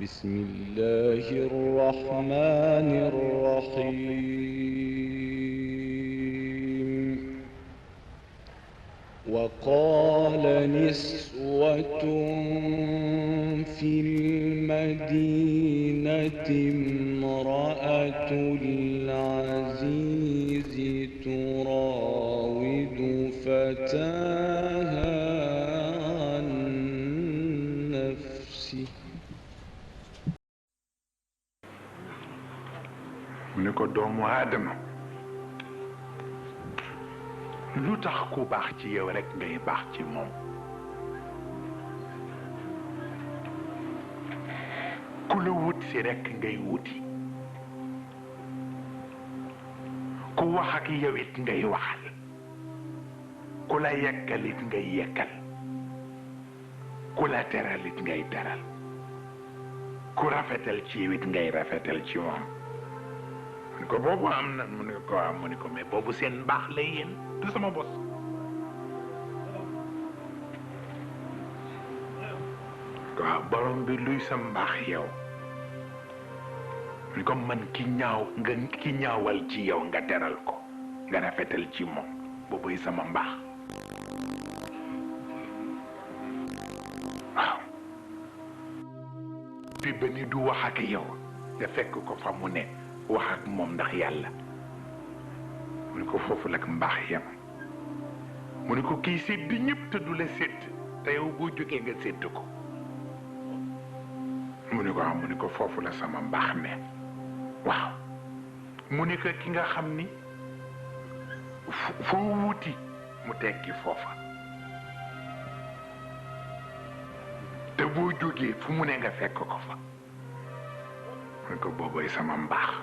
بسم الله الرحمن الرحيم وقال نسوة في المدينة امرأة العزيز تراود فتاها عن نفسه mu ne ko doomu aadama lu tax ku baax ci yow rek ngay baax ci moom ku la wut si rek ngay wuti ku wax ak yow it ngay waxal ku la yekkal it ngay yekkal ku la teral it ngay teral ku rafetal ci yow it ngay rafetal ci moom mu ne ko boobu am na mu ne ko am mu ne ko mais boobu seen baax la yéen du sama bos waaw borom bi luy sa mbaax yow mu ne ko man ki ñaawal ci yow nga teral ko nga rafetal ci moom boobuy sama mbaax waaw bi ba ni du wax ak yow nga fekk ko fa mu ne wax ak moom ndax yàlla mu ne ko foofu la mbaax yam mu ne ko kii sédd ñëpp te du la sédd te yow boo jógee nga sédd ko mu ne ko am mu ne ko foofu la sama mbaax ne waaw mu ne ko ki nga xam ni foo wuti mu tekki foofa te boo jógee fu mu ne nga fekk ko fa mu ne ko boobooy sama mbaax